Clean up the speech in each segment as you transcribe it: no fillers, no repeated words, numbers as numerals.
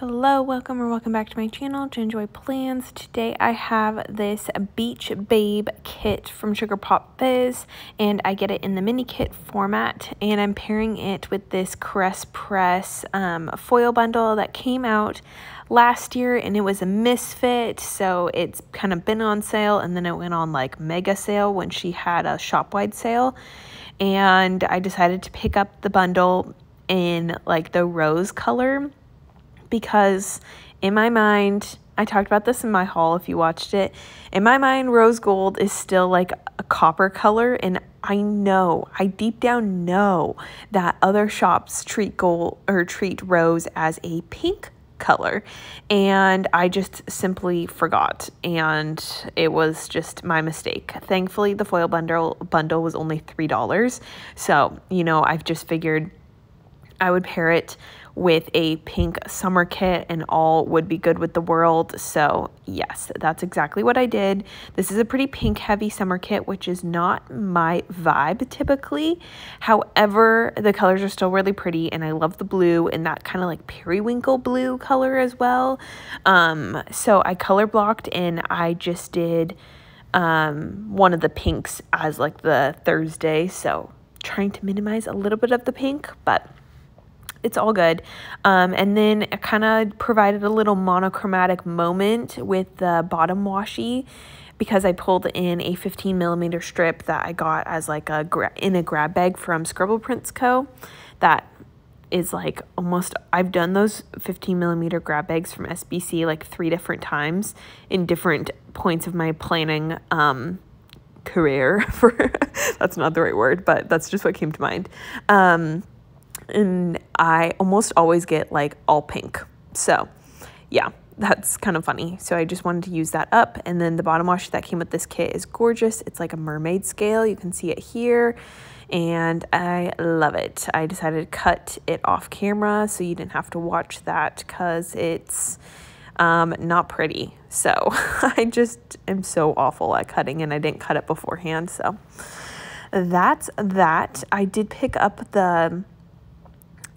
Hello, welcome back to my channel to enjoy plans. Today I have this Beach Babe kit from Sugar Pop Fizz, and I get it in the mini kit format, and I'm pairing it with this Caress Press foil bundle that came out last year, and it was a misfit, so it's kind of been on sale, and then it went on like mega sale when she had a shop-wide sale, and I decided to pick up the bundle in like the rose color, because in my mind, I talked about this in my haul if you watched it, in my mind rose gold is still like a copper color, and I deep down know that other shops treat gold or treat rose as a pink color, and I just simply forgot, and it was just my mistake. Thankfully the foil bundle was only $3, so I've just figured I would pair it with a pink summer kit and all would be good with the world. So yes, that's exactly what I did. This is a pretty pink heavy summer kit, which is not my vibe typically. However, the colors are still really pretty, and I love the blue and that kind of like periwinkle blue color as well. So I color blocked, and I just did one of the pinks as like the Thursday, so trying to minimize a little bit of the pink, but it's all good. And then I kind of provided a little monochromatic moment with the bottom washi, because I pulled in a 15mm strip that I got as like in a grab bag from Coffee Monsterz Co. That is like I've done those 15mm grab bags from SBC like 3 different times in different points of my planning career. That's not the right word, but that's just what came to mind. And I almost always get like all pink. So yeah, that's kind of funny. So I just wanted to use that up. And then the bottom washi that came with this kit is gorgeous. It's like a mermaid scale. You can see it here, and I love it. I decided to cut it off camera so you didn't have to watch that, because it's not pretty. So I just am so awful at cutting, and I didn't cut it beforehand. So that's that. I did pick up the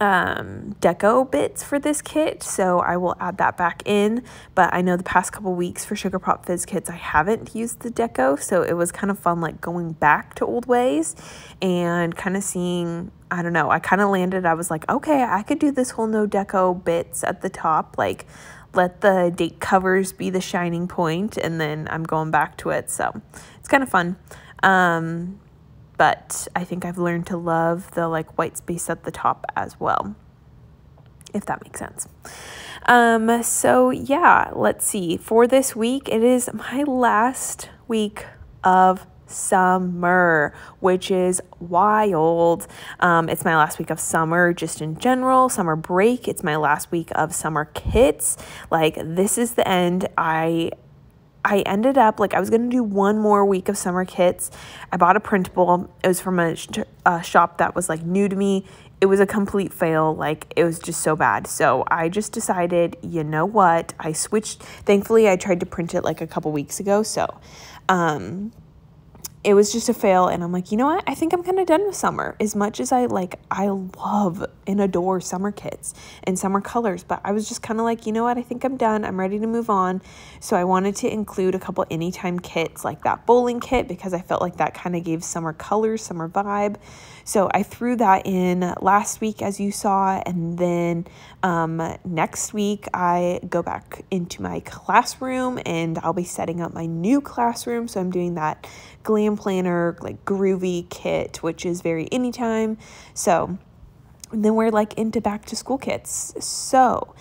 deco bits for this kit, so I will add that back in, but I know the past couple weeks for Sugar Pop Fizz kits I haven't used the deco, so it was kind of fun like going back to old ways and kind of seeing, I don't know, I kind of landed, I was like, okay, I could do this whole no deco bits at the top, like let the date covers be the shining point, and then I'm going back to it, so it's kind of fun. But I think I've learned to love the like white space at the top as well, if that makes sense. So yeah, let's see. For this week, it is my last week of summer, which is wild. It's my last week of summer just in general, summer break. It's my last week of summer kits. Like, this is the end. I ended up, like, I was going to do one more week of summer kits. I bought a printable. It was from a shop that was, like, new to me. It was a complete fail. Like, it was just so bad. So I just decided, you know what? I switched. Thankfully, I tried to print it, like, a couple weeks ago. So, it was just a fail, and I'm like, you know what? I think I'm kind of done with summer. As much as I love and adore summer kits and summer colors, but I was just kind of like, you know what? I think I'm done. I'm ready to move on. So I wanted to include a couple anytime kits like that bowling kit, because I felt like that kind of gave summer colors, summer vibe. So I threw that in last week, as you saw, and then next week I go back into my classroom, and I'll be setting up my new classroom. So I'm doing that glam planner, like groovy kit, which is very anytime. So then we're like into back to school kits. So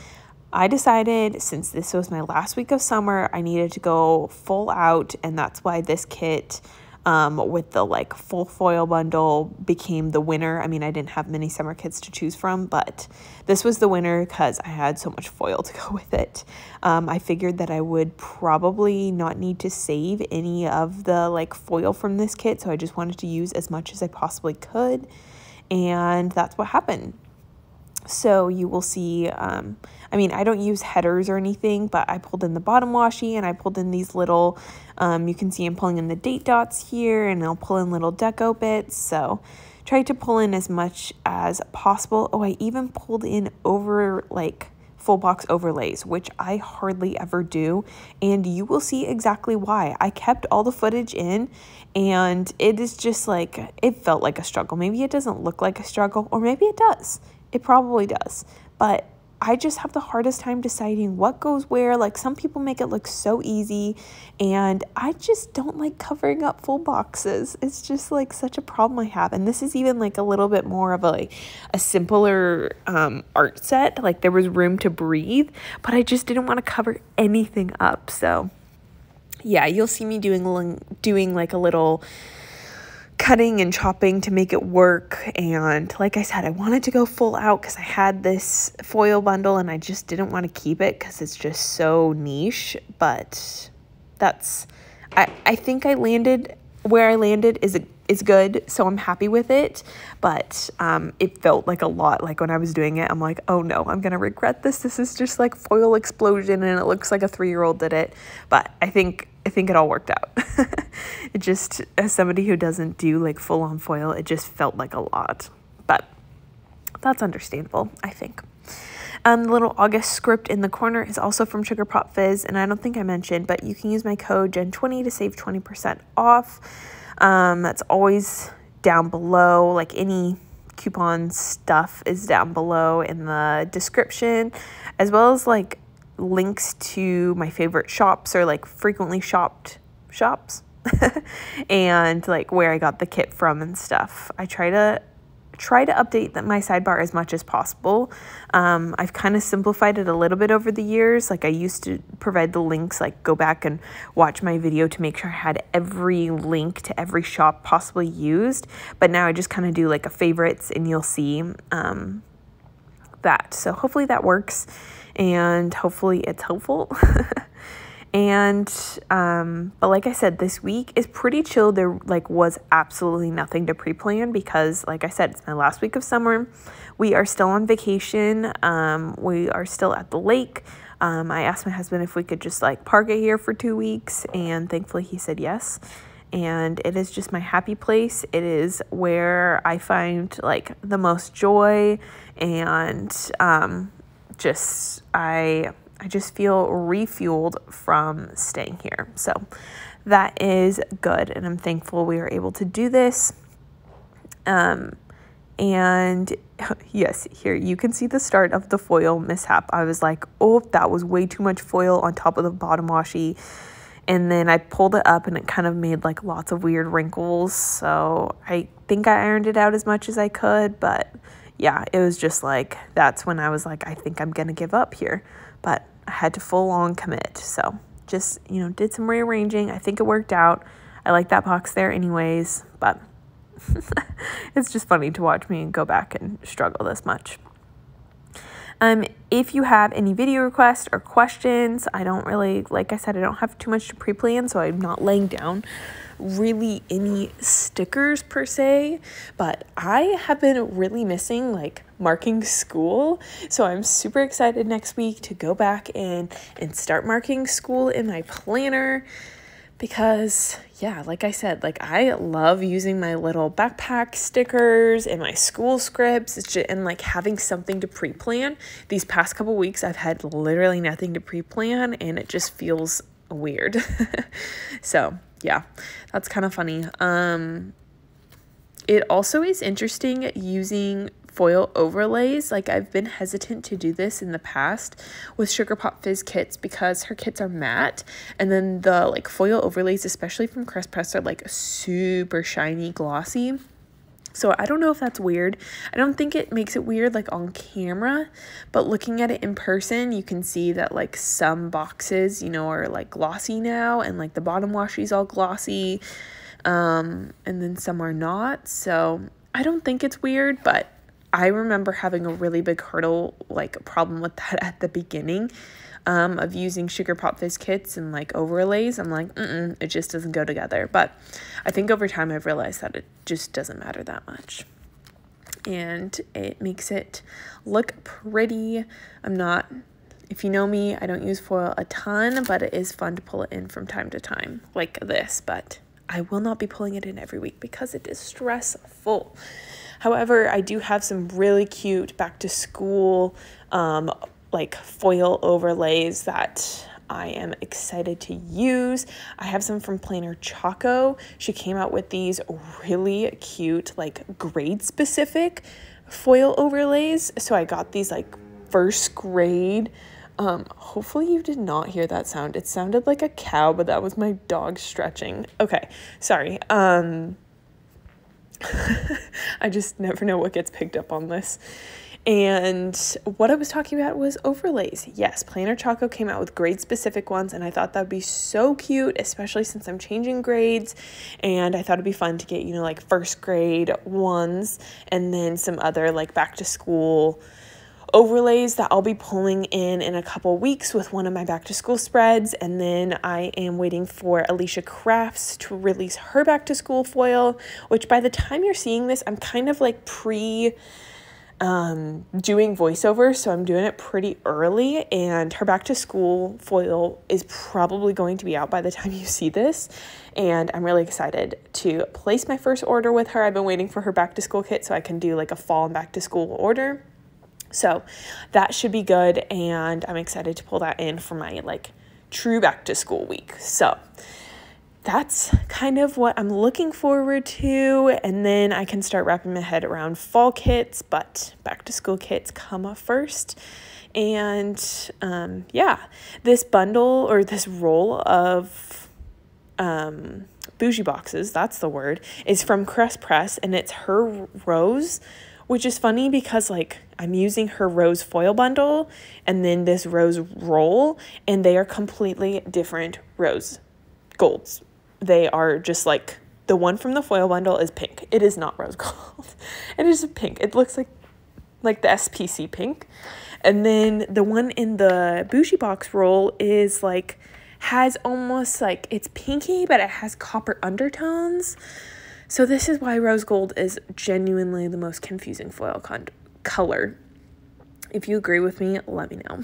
I decided, since this was my last week of summer, I needed to go full out, and that's why this kit with the like full foil bundle became the winner. I mean, I didn't have many summer kits to choose from, but this was the winner because I had so much foil to go with it. I figured that I would probably not need to save any of the like foil from this kit, so I just wanted to use as much as I possibly could, and that's what happened. So you will see, I mean, I don't use headers or anything, but I pulled in the bottom washi, and I pulled in these little, you can see I'm pulling in the date dots here, and I'll pull in little deco bits. So try to pull in as much as possible. Oh, I even pulled in over like full box overlays, which I hardly ever do, and you will see exactly why. I kept all the footage in, and it is just like, it felt like a struggle. Maybe it doesn't look like a struggle, or maybe it does. It probably does, but I just have the hardest time deciding what goes where. Like, some people make it look so easy, and I just don't like covering up full boxes. It's just like such a problem I have. And this is even like a little bit more of a simpler art set. Like, there was room to breathe, but I just didn't want to cover anything up. So yeah, you'll see me doing like a little cutting and chopping to make it work. And like I said, I wanted to go full out because I had this foil bundle and I just didn't want to keep it because it's just so niche. But that's, I think I landed where I landed is good, so I'm happy with it. But it felt like a lot. Like, when I was doing it, I'm like, oh no, I'm gonna regret this. This is just like foil explosion, and it looks like a 3-year-old did it. But I think it all worked out. It just, as somebody who doesn't do like full on foil, it just felt like a lot. But that's understandable, I think. The little August script in the corner is also from Sugar Pop Fizz, and I don't think I mentioned, but you can use my code Jen20 to save 20% off. That's always down below. Like, any coupon stuff is down below in the description, as well as like links to my favorite shops, or like frequently shopped shops and like where I got the kit from and stuff. I try to update my sidebar as much as possible. I've kind of simplified it a little bit over the years. Like, I used to provide the links, like go back and watch my video to make sure I had every link to every shop possibly used. But now I just kind of do like a favorites, and you'll see that. So hopefully that works, and hopefully it's helpful. And but like I said, this week is pretty chill. There like was absolutely nothing to pre-plan because, like I said, it's my last week of summer. We are still on vacation. We are still at the lake. I asked my husband if we could just like park it here for 2 weeks, and thankfully he said yes. And it is just my happy place. It is where I find like the most joy, and I just feel refueled from staying here. So that is good, and I'm thankful we were able to do this. And yes, here you can see the start of the foil mishap. I was like, oh, that was way too much foil on top of the bottom washi. And then I pulled it up, and it kind of made like lots of weird wrinkles. So I think I ironed it out as much as I could, but yeah, it was just like, that's when I was like, I think I'm gonna give up here. But I had to full on commit. So just, you know, did some rearranging. I think it worked out. I like that box there anyways, but it's just funny to watch me go back and struggle this much. If you have any video requests or questions, I don't really, like I said, I don't have too much to pre-plan, so I'm not laying down really any stickers per se, but I have been really missing like marking school, so I'm super excited next week to go back and start marking school in my planner, because yeah, like I said, like I love using my little backpack stickers and my school scripts. It's just, and like having something to pre-plan. These past couple weeks I've had literally nothing to pre-plan, and it just feels weird. So yeah, that's kind of funny. It also is interesting using foil overlays. Like, I've been hesitant to do this in the past with Sugar Pop Fizz kits because her kits are matte, and then the like foil overlays, especially from Crest Press, are like super shiny, glossy. So I don't know if that's weird. I don't think it makes it weird like on camera, but looking at it in person, you can see that like some boxes, you know, are like glossy now, and like the bottom washi's all glossy, and then some are not. So I don't think it's weird, but I remember having a really big hurdle, like problem with that at the beginning of using Sugar Pop Fizz kits and like overlays. I'm like, it just doesn't go together. But I think over time I've realized that it just doesn't matter that much. And it makes it look pretty. If you know me, I don't use foil a ton, but it is fun to pull it in from time to time like this. But I will not be pulling it in every week because it is stressful. However, I do have some really cute back to school like foil overlays that I am excited to use. I have some from Planner Choco. She came out with these really cute, like grade specific foil overlays. So I got these like first grade. Hopefully you did not hear that sound. It sounded like a cow, but that was my dog stretching. Okay, sorry. I just never know what gets picked up on this. And what I was talking about was overlays. Yes, Planner Choco came out with grade specific ones, and I thought that would be so cute, especially since I'm changing grades. And I thought it'd be fun to get, you know, like first grade ones and then some other like back to school overlays that I'll be pulling in a couple weeks with one of my back to school spreads. And then I am waiting for Alicia Crafts to release her back to school foil, which by the time you're seeing this, I'm kind of like doing voiceover, so I'm doing it pretty early, and her back to school foil is probably going to be out by the time you see this, and I'm really excited to place my first order with her. I've been waiting for her back to school kit so I can do like a fall and back to school order, so that should be good, and I'm excited to pull that in for my like true back to school week. So that's kind of what I'm looking forward to, and then I can start wrapping my head around fall kits, but back to school kits come up first. And yeah, this bundle or this roll of bougie boxes, that's the word, is from Crest Press, and it's her rose, which is funny because like I'm using her rose foil bundle and then this rose roll, and they are completely different rose golds. They are just like, the one from the foil bundle is pink. It is not rose gold. It is pink. It looks like the SPC pink. And then the one in the bougie box roll is like, has almost like, it's pinky, but it has copper undertones. So this is why rose gold is genuinely the most confusing foil color. If you agree with me, let me know.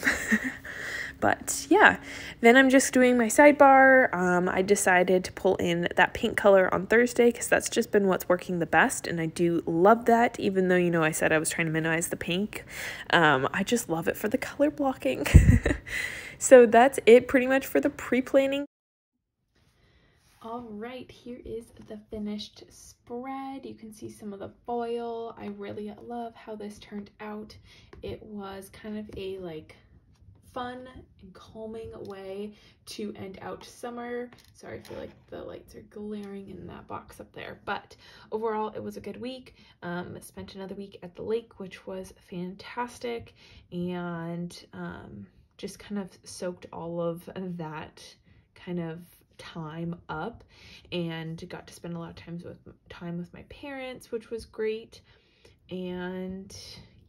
But yeah, then I'm just doing my sidebar. I decided to pull in that pink color on Thursday because that's just been what's working the best, and I do love that, even though, you know, I said I was trying to minimize the pink. I just love it for the color blocking. So that's it pretty much for the pre-planning. All right, here is the finished spread. You can see some of the foil. I really love how this turned out. It was kind of a like fun and calming way to end out summer. Sorry, I feel like the lights are glaring in that box up there, but overall it was a good week. Spent another week at the lake, which was fantastic, and just kind of soaked all of that kind of time up, and got to spend a lot of time with my parents, which was great. And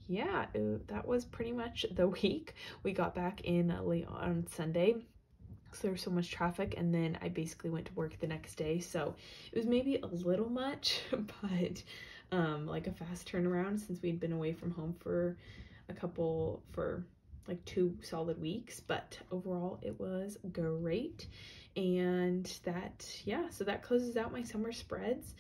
yeah, that was pretty much the week. We got back in late on Sunday because there was so much traffic, and then I basically went to work the next day, so it was maybe a little much, but like a fast turnaround since we'd been away from home for like 2 solid weeks. But overall it was great. And that, yeah, so that closes out my summer spreads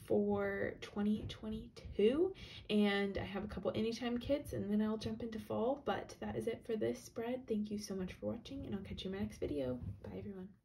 for 2022, and I have a couple anytime kits, and then I'll jump into fall. But that is it for this spread. Thank you so much for watching, and I'll catch you in my next video. Bye everyone.